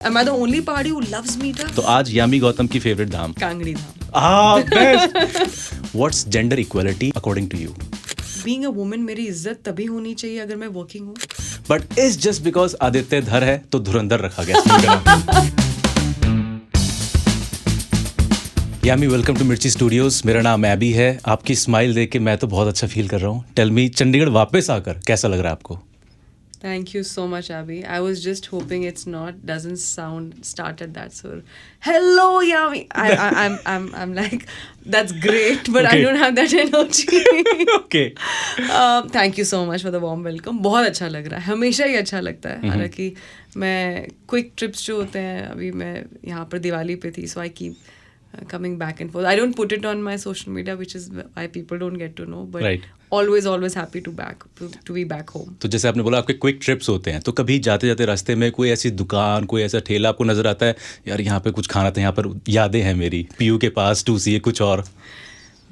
Am I the only party who loves meetup? तो आज यामी गौतम की favourite dham Kangri dham. Best what's gender equality according to you Being a woman मेरी इज्जत तभी होनी चाहिए अगर मैं वर्किंग हूँ. But is just because Aditya धर है तो धुरंधर रखा गया. यामी वेलकम टू मिर्ची स्टूडियोज. मेरा नाम एबी है. आपकी स्माइल देख के मैं तो बहुत अच्छा फील कर रहा हूँ. टेल मी, चंडीगढ़ वापस आकर कैसा लग रहा है आपको? Thank you so much, Abby. I was just hoping doesn't start at that sort. Hello, Yami. I'm like, that's great, but Okay. I don't have that energy. Okay. Thank you so much for the warm welcome. बहुत अच्छा लग रहा है. हमेशा ही अच्छा लगता है. हालांकि मैं क्विक ट्रिप्स जो होते हैं, अभी मैं यहाँ पर दिवाली पे थी, so I keep coming back and forth. I don't put it on my social media, which is why people don't get to know. But Right. always happy to be back home. तो जैसे आपने बोला आपके quick trips होते हैं, तो कभी जाते जाते रास्ते में कोई ऐसी दुकान, कोई ऐसा ठेला आपको नजर आता है, यार यहाँ पे कुछ खाना था, यहाँ पर यादें हैं मेरी, पीयू के पास 2C कुछ और?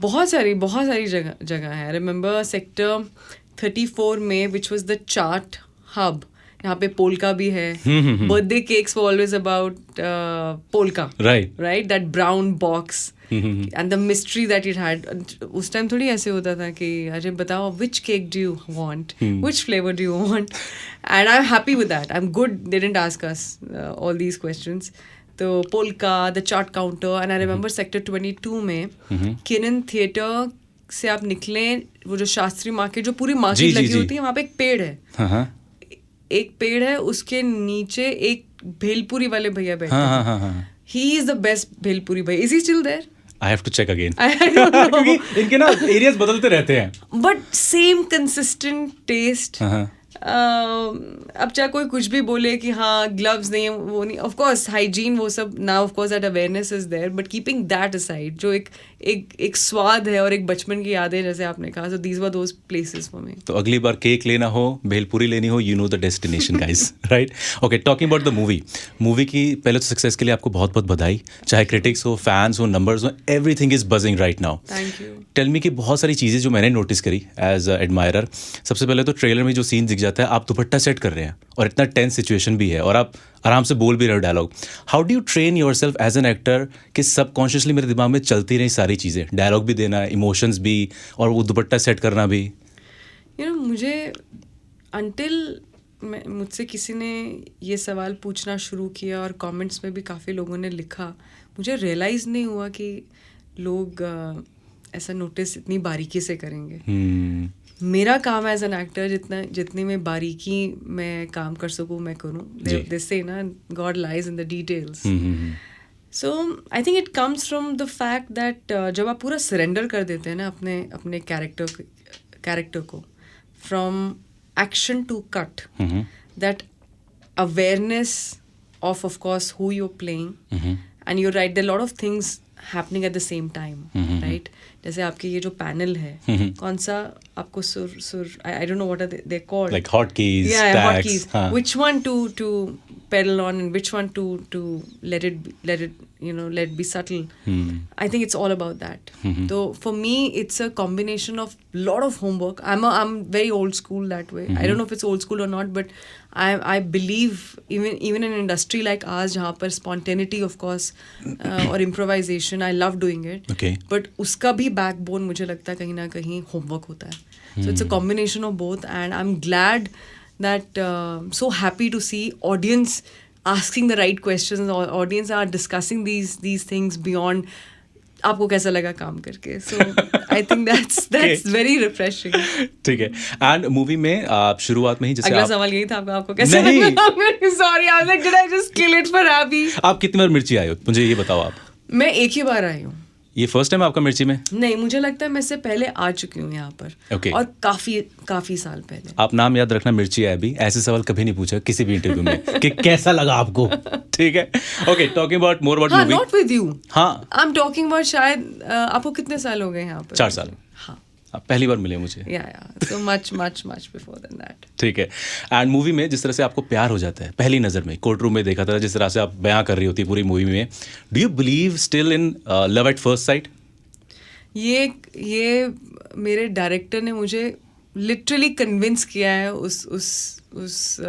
बहुत सारी जगह है. आई रिमेंबर सेक्टर 34 में, which was the chaat hub. यहाँ पे पोल्का भी है. Birthday cakes were always about Polka, right, that brown box and the mystery that it had. उस टाइम थोड़ी ऐसे होता था कि अरे बताओ which cake do you want, which flavour do you want, and I am happy with that. I am good they didn't ask us all these questions. तो Polka, the chaat counter, and I remember sector 22 में किनन theatre से आप निकले, वो जो Shastri market, जो पूरी market लगी होती है, वहाँ पे एक पेड़ है. एक पेड़ है, उसके नीचे एक भेलपुरी वाले भैया बैठे हैं. He is the best bhelpuri भैया. Is he still there? I have to check again. I don't know. क्योंकि इनके ना एरियाज बदलते रहते हैं. But same consistent taste. अब चाहे कोई कुछ भी बोले कि हाँ ग्लव्स नहीं है, वो नहीं, ऑफ कोर्स हाइजीन वो सब, now of course that awareness is there, but keeping that aside, जो एक स्वाद है और एक बचपन की यादें, जैसे आपने कहा, so these were those places for me. तो अगली बार केक लेना हो, भेलपुरी लेनी हो, you know the destination guys, right? Okay, talking about the movie की पहले तो सक्सेस के लिए आपको बहुत बहुत बधाई. चाहे क्रिटिक्स हो, फैंस हो, नंबर्स हो, everything is buzzing right now. Thank you. Tell me कि बहुत सारी चीज़ें जो मैंने नोटिस करी एज एडमायरर. सबसे पहले तो ट्रेलर में जो सीन दिख जाता है, आप दुपट्टा सेट कर रहे हैं और इतना टेंस सिचुएशन भी है और आप आराम से बोल भी रहे हो dialogue. How do you train yourself as an actor कि सबकॉन्शियसली मेरे दिमाग में चलती रही सारी चीज़ें, डायलॉग भी देना, इमोशंस भी, और वो दुपट्टा सेट करना भी? यू नो, मुझे मुझसे किसी ने ये सवाल पूछना शुरू किया और कमेंट्स में भी काफ़ी लोगों ने लिखा, मुझे रियलाइज़ नहीं हुआ कि लोग ऐसा नोटिस इतनी बारीकी से करेंगे. मेरा काम एज एन एक्टर जितनी मैं बारीकी में काम कर सकूँ मैं करूँ. दे से ना, God lies in the details. So I think it comes from the fact that जब आप पूरा सरेंडर कर देते हैं ना अपने कैरेक्टर को, from action to cut, that awareness of course who you're playing, and you're right, there are a lot of things happening at the same time, right? जैसे आपके ये जो पैनल है, कौन सा आपको सुर I don't know what are they called, like hotkeys, yeah, stacks, hotkeys. Which one to pedal on and which one to let it be subtle. I think it's all about that. So for me it's a combination of lot of homework. I'm very old school that way. I don't know if it's old school or not, but I believe even in an industry like ours, जहाँ पर spontaneity of course और improvisation, I love doing it. Okay. But उसका भी backbone मुझे लगता है कहीं ना कहीं homework होता है. So it's a combination of both, and I'm glad that so happy to see audience asking the right questions. Audience are discussing these things beyond आपको कैसा लगा काम करके. So I think that's very refreshing. ठीक है. And movie में आप शुरुआत में ही जैसे अगला सवाल यही था आपको कैसा लगा? Sorry, I was like, did I just kill it for Abby? आप कितनी बार मिर्ची आए हो, मुझे ये बताओ आप. मैं एक ही बार आई हूँ. ये फर्स्ट टाइम आपका मिर्ची में? नहीं, मुझे लगता है मैं इससे पहले आ चुकी हूँ यहाँ पर. Okay. और काफी साल पहले. आप नाम याद रखना, मिर्ची है अभी. ऐसे सवाल कभी नहीं पूछा किसी भी इंटरव्यू में कि कैसा लगा आपको. ठीक है. Okay, talking about more about movie. Not with you. हाँ, आई एम टॉकिंग अबाउट, शायद आपको कितने साल हो गए यहाँ पर? 4 साल. हाँ, आप पहली बार मिले मुझे. so much before than that. ठीक है. एंड मूवी में जिस तरह से आपको प्यार हो जाता है पहली नज़र में, कोर्ट रूम में देखा था जिस तरह से आप बयां कर रही होती है पूरी मूवी में, do you believe still in love at first sight? ये मेरे डायरेक्टर ने मुझे लिटरली कन्विंस किया है उस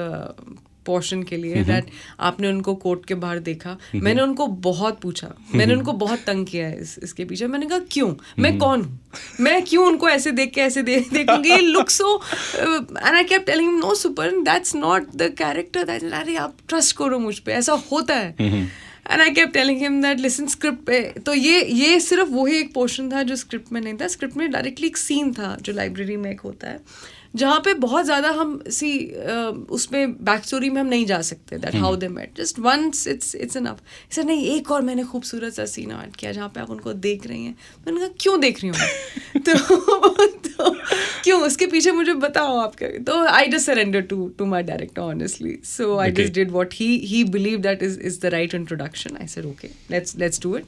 पोर्शन के लिए दैट आपने उनको कोर्ट के बाहर देखा. मैंने उनको बहुत पूछा, मैंने उनको बहुत तंग किया है इसके पीछे. मैंने कहा क्यों, मैं कौन हूँ, मैं क्यों उनको ऐसे देख के ऐसे देखूंगी, look so. And I kept telling him no super, that's not the character, that अरे आप ट्रस्ट करो मुझ पे, ऐसा होता है. And I kept telling him that listen script पे. तो ये सिर्फ वही एक पोर्शन था जो स्क्रिप्ट में नहीं था. स्क्रिप्ट में डायरेक्टली एक सीन था जो लाइब्रेरी में एक होता है, जहाँ पे बहुत ज़्यादा हम उसमें बैक स्टोरी में हम नहीं जा सकते that how they met. Just once it's enough. Sir नहीं, एक और मैंने खूबसूरत सा सीन ऐड किया जहाँ पे आप उनको देख रही हैं. मैंने कहा क्यों देख रही हूँ तो क्यों, उसके पीछे मुझे बताओ आपका. तो I just surrender to my director honestly. So I just did what he believe that is the right introduction. I said okay, let's do it.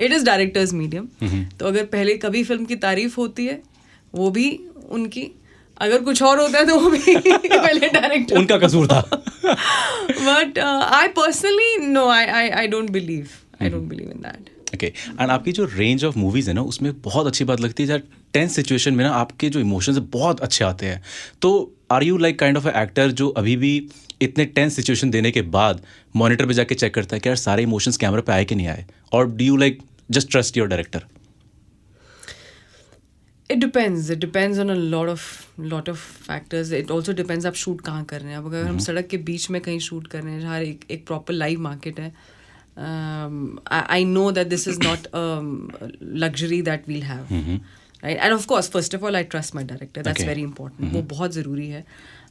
It is director's medium. तो अगर पहले कभी फिल्म की तारीफ होती है वो भी उनकी, अगर कुछ और होता है तो वो भी पहले डायरेक्टर उनका कसूर था. But I personally know, I don't believe in that. Okay. And आपकी जो रेंज ऑफ मूवीज़ है ना, उसमें बहुत अच्छी बात लगती है दैट टेंस सिचुएशन में ना आपके जो इमोशंस है बहुत अच्छे आते हैं. तो are you like kind of a actor जो अभी भी इतने टेंस सिचुएशन देने के बाद मॉनिटर पे जाके चेक करता है कि यार सारे इमोशंस कैमरा पे आए कि नहीं आए, और do you like just trust your director? It depends on a lot of factors. It also depends आप शूट कहाँ कर रहे हैं. अब अगर हम सड़क के बीच में कहीं शूट कर रहे हैं जहाँ एक प्रॉपर लाइव मार्केट है, I know that this is not luxury that we'll have, right? And of course, first of all, I trust my director. That's very important. वो बहुत ज़रूरी है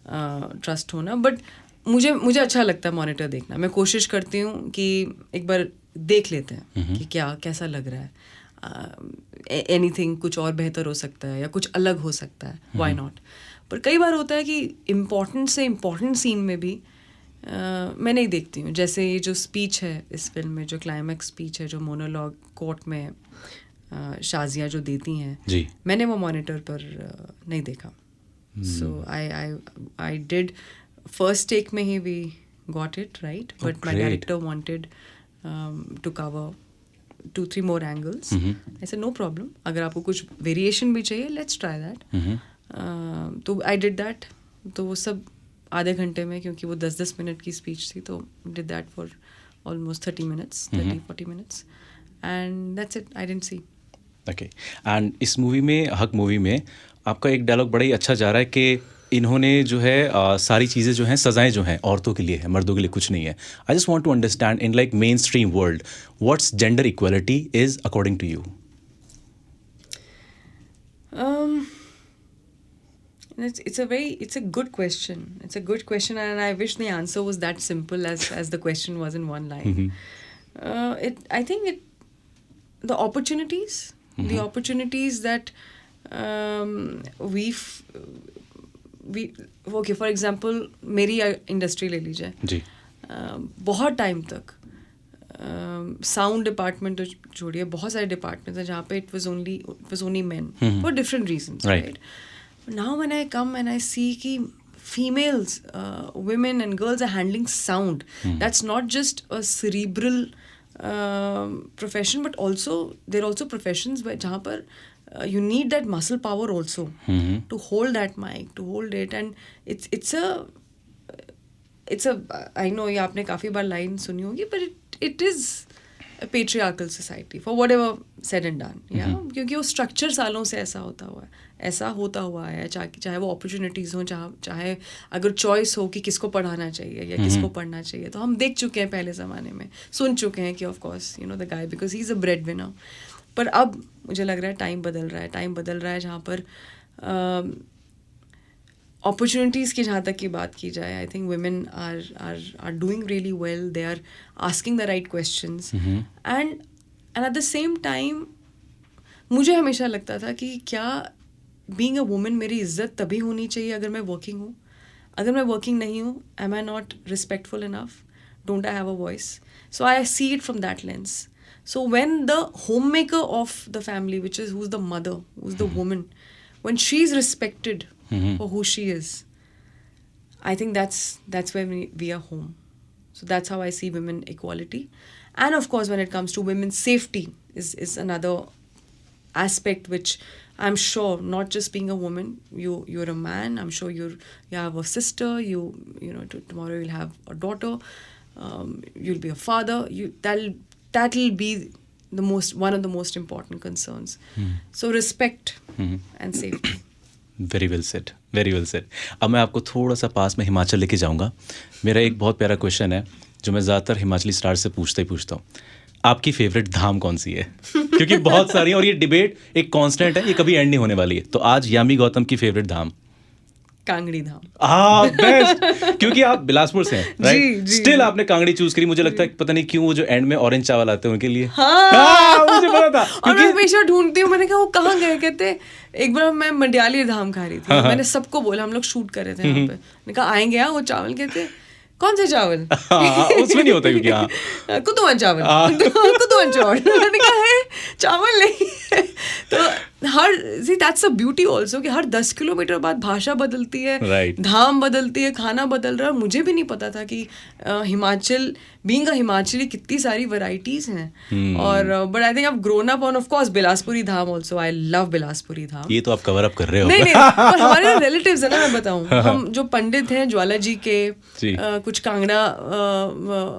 ट्रस्ट होना. बट मुझे अच्छा लगता है मॉनिटर देखना. मैं कोशिश करती हूँ कि एक बार देख लेते हैं कि कैसा लग रहा है. एनीथिंग कुछ और बेहतर हो सकता है या कुछ अलग हो सकता है, व्हाई नॉट. पर कई बार होता है कि इम्पॉर्टेंट सीन में भी मैं नहीं देखती हूँ. जैसे ये जो स्पीच है इस फिल्म में, जो क्लाइमैक्स स्पीच है, जो मोनोलॉग कोर्ट में शाजिया जो देती हैं, मैंने वो मॉनिटर पर नहीं देखा. So I did first take में ही we got it right, but my director wanted to cover 2-3 more angles. I said no problem. अगर आपको कुछ वेरिएशन भी चाहिए, let's try that. तो I did that. तो वो सब आधे घंटे में, क्योंकि वो 10-10 मिनट की स्पीच थी, तो did that for almost 30-40 minutes. And that's it. I didn't see. Okay. And इस मूवी में, हक मूवी में, आपका एक डायलॉग बड़ा ही अच्छा जा रहा है कि इन्होंने जो है सारी चीज़ें जो हैं, सज़ाएं जो हैं औरतों के लिए है, मर्दों के लिए कुछ नहीं है. I just want to understand in like mainstream world what's gender equality is according to you. It's a good question. It's a good question, and I wish the answer was that simple as the question was in one line. I think the opportunities that okay, for example, मेरी industry ले लीजिए जी. बहुत time तक sound department तो छोड़िए, बहुत सारे departments हैं जहाँ पे it was only men for different reasons, right. Now when I come and I see कि females, women and girls are handling sound. That's not just a cerebral profession, but also there are also professions where जहाँ पर you need that muscle power also to hold that mic, to hold it, and it's a I know ये आपने काफ़ी बार line सुनी होगी, but it is a patriarchal society for whatever said and done, yeah. क्योंकि वो structure सालों से ऐसा होता हुआ है, चाहे वो अपॉर्चुनिटीज़ हों, चाहे अगर चॉइस हो कि किसको पढ़ाना चाहिए या किसको पढ़ना चाहिए. तो हम देख चुके हैं पहले ज़माने में, सुन चुके हैं कि of course you know the guy because he is a bread winner. पर अब मुझे लग रहा है टाइम बदल रहा है जहाँ पर अपॉर्चुनिटीज़ की जहाँ तक की बात की जाए, I think women are doing really well. They are asking the right questions, and at the same time मुझे हमेशा लगता था कि क्या बीइंग अ वुमेन मेरी इज्जत तभी होनी चाहिए अगर मैं वर्किंग हूँ. अगर मैं वर्किंग नहीं हूँ, am I not respectful enough? Don't I have a voice? So I see it from that lens. So when the homemaker of the family, who's the mother, who's the woman, when she's respected for who she is, I think that's where we are home. So that's how I see women equality. And of course, when it comes to women's safety is another aspect which I'm sure, not just being a woman, you're a man. I'm sure you have a sister. You know, tomorrow you'll have a daughter. You'll be a father. That'll be one of the most important concerns. So respect and safety. Very well said, very well said. अब मैं आपको थोड़ा सा पास में हिमाचल लेके जाऊंगा. मेरा एक बहुत प्यारा क्वेश्चन है जो मैं ज़्यादातर हिमाचली स्टार से पूछता हूँ. आपकी फेवरेट धाम कौन सी है? क्योंकि बहुत सारी हैं और ये डिबेट एक कांस्टेंट है, ये कभी एंड नहीं होने वाली है. तो आज यामी गौतम की फेवरेट धाम कांगड़ी धाम. बेस्ट. क्योंकि आप बिलासपुर से हैं, राइट? स्टिल आपने कांगड़ी चूज करी. मुझे लगता है पता नहीं क्यों वो जो एंड में ऑरेंज चावल आते हैं उनके लिए. मुझे पता था. और मैं हमेशा ढूंढती हूँ. मैंने कहा वो कहाँ गए? कहते एक बार मैं मंडियाली धाम खा रही थी. मैंने सबको बोला, हम लोग शूट कर रहे थे यहाँ पे. मैंने कहा आएंगे वो चावल. कहते कौन से चावल? उसमें नहीं होता क्योंकि कुतुआन चावल. कुतुआन चावल. मैंने कहा है चावल नहीं. तो दैट्स अ ब्यूटी ऑल्सो कि हर 10 किलोमीटर बाद भाषा बदलती है, धाम बदलती है, खाना बदल रहा है. मुझे भी नहीं पता था कि हिमाचल, बीइंग अ हिमाचली, कितनी सारी वैरायटीज हैं. और but I think I have grown up on of course Bilaspuri dham also. I love Bilaspuri dham. ये तो आप कवर अप कर रहे हो. नहीं पर हमारे रिलेटिव्स है ना, मैं बताऊं. हम जो पंडित हैं ज्वाला जी के, कुछ कांगड़ा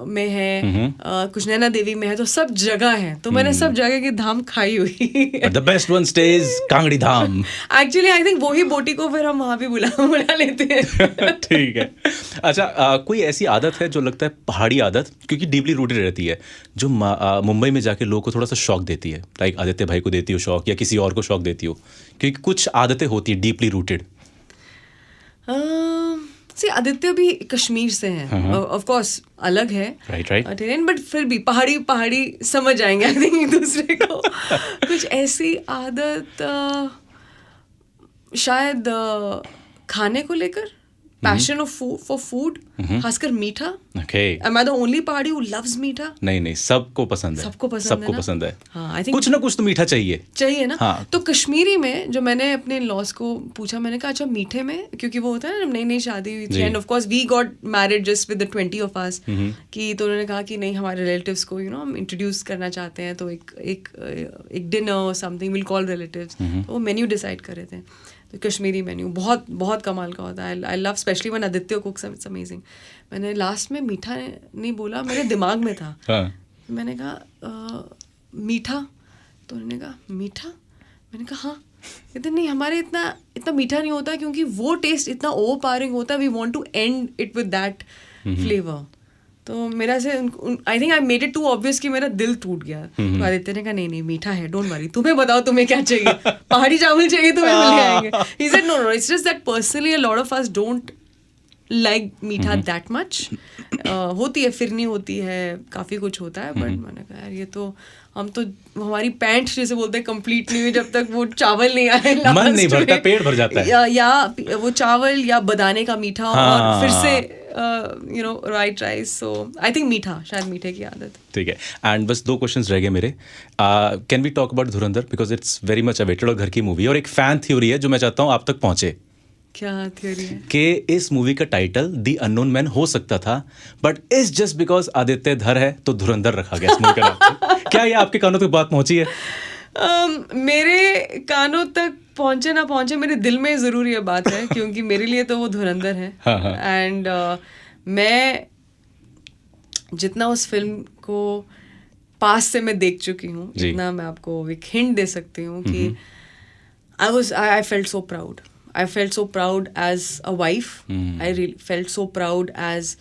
में है, कुछ नैना देवी में है, तो सब जगह है. तो मैंने सब जगह की धाम खाई हुई. The best one stage Kangri Dham. Actually I think वही बोटी को फिर हम वहाँ भी बुला लेते हैं. ठीक है. अच्छा, कोई ऐसी आदत है जो लगता है पहाड़ी आदत, क्योंकि डीपली रूटेड रहती है, जो मुंबई में जाके लोगों को थोड़ा सा शौक देती है? लाइक आदित्य भाई को देती हो शौक, या किसी और को शौक देती हो? क्योंकि कुछ आदतें होती है डीपली रूटेड. आदित्य भी कश्मीर से हैं, ऑफ कोर्स अलग है, राइट. बट फिर भी पहाड़ी समझ आएंगे आई थिंक एक दूसरे को. कुछ ऐसी आदत शायद खाने को लेकर, पैशन फॉर फूड, खासकर मीठा. Am I the only party who loves मीठा? नहीं, सबको पसंद है. सबको पसंद है. हाँ, कुछ ना कुछ तो मीठा चाहिए ना. हाँ. तो कश्मीरी में जो मैंने अपने लॉस को पूछा, मैंने कहा अच्छा मीठे में, क्योंकि वो होता है ना जब नई शादी हुई थी, and of course we got married just with the 20 of us, कि तो उन्होंने कहा कि नहीं, हमारे रिलेटिव्स को हम इंट्रोड्यूस करना चाहते हैं, तो एक dinner something will call relatives. तो वो मेन्यू डिसाइड कर रहे थे. तो कश्मीरी मेन्यू बहुत बहुत कमाल का होता है. I love specially when Aditya कुक्स, it's amazing. मैंने लास्ट में मीठा नहीं बोला, मेरे दिमाग में था. मैंने कहा मीठा. तो उन्होंने कहा मीठा. मैंने कहा हाँ. कहते नहीं, हमारे इतना मीठा नहीं होता, क्योंकि वो टेस्ट इतना ओवरपावरिंग होता है. We want to end it with that flavour. तो मेरा से I think I made it too obvious कि मेरा दिल टूट गया. तो आदित्य ने कहा नहीं मीठा है, डोंट वरी, तुम्हें बताओ तुम्हें क्या चाहिए. पहाड़ी चावल चाहिए, तुम्हें मिल जाएंगे. He said no, it's just that personally a lot of us don't like मीठा दैट मच. होती है, फिरनी होती है, काफ़ी कुछ होता है. बट मैंने कहा यार, ये तो हम तो, हमारी पैंट जैसे बोलते हैं कंप्लीट नहीं हुई जब तक वो चावल नहीं आए. मन नहीं भरता, पेट भर जाता है. या वो चावल या बदाने का मीठा, और फिर से right rice. So I think मीठा, शायद मीठे की आदत. ठीक है. एंड बस 2 क्वेश्चंस रह गए मेरे. Can we talk about Dhurandhar, because it's very much awaited और घर की मूवी, और एक फैन थ्योरी है जो मैं चाहता हूँ आप तक पहुंचे. क्या थ्योरी है? कि इस मूवी का टाइटल द अननोन मैन हो सकता था, but it's just because Aditya धर है तो धुरंधर रखा गया इस मूवी का नाम. क्या ये आपके कानों तक बात पहुंची है? मेरे कानों तक पहुंचे ना पहुंचे, मेरे दिल में जरूर ये बात है, क्योंकि मेरे लिए तो वो धुरंधर है. एंड मैं जितना उस फिल्म को पास से मैं देख चुकी हूँ, जितना मैं आपको एक हिंट दे सकती हूँ कि I felt so proud. I felt so proud as a wife. I really felt so proud as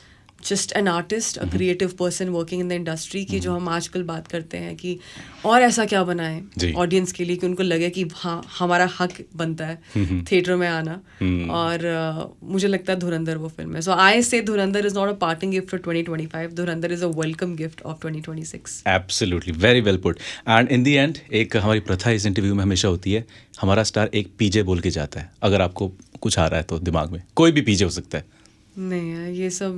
just an artist, a creative person working in the industry. कि जो हम आजकल बात करते हैं कि और ऐसा क्या बनाए ऑडियंस के लिए कि उनको लगे कि हाँ, हमारा हक बनता है थिएटर में आना. और मुझे लगता है धुरंधर वो फिल्म है. सो I say Dhurandhar is not a parting gift for 2025. Dhurandhar is a welcome gift of 2026. Absolutely, very well put. And in the end एक हमारी प्रथा इस इंटरव्यू में हमेशा होती है, हमारा स्टार एक पीजे बोल के जाता है. अगर आपको कुछ आ रहा है तो दिमाग में, कोई भी पीजे हो सकता है. नहीं, ये सब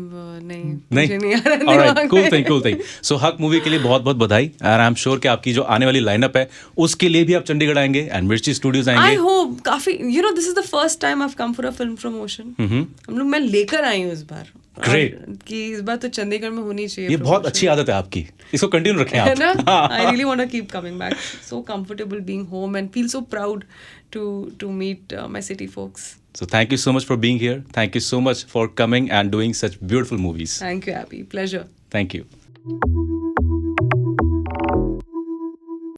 मुझे नहीं आ रहा. Alright, cool thing. सो हक मूवी के लिए बहुत बहुत बधाई. एंड आई एम श्योर कि आपकी जो आने वाली लाइनअप है उसके लिए भी आप चंडीगढ़ आएंगे एंड मिर्ची स्टूडियोज आएंगे. I hope. काफी this is the first time I have come for a film promotion. हम लोग, मैं लेकर आई हूँ इस बार Great. कि इस बार तो चंडीगढ़ में होनी चाहिए ये बहुत अच्छी आदत है आपकी, इसको कंटिन्यू रखें है ना? आप. I really want to keep coming back. So comfortable being home and feel so proud to meet my city folks. So thank you so much for being here. Thank you so much for coming and doing such beautiful movies. Thank you, Abby. Pleasure. Thank you.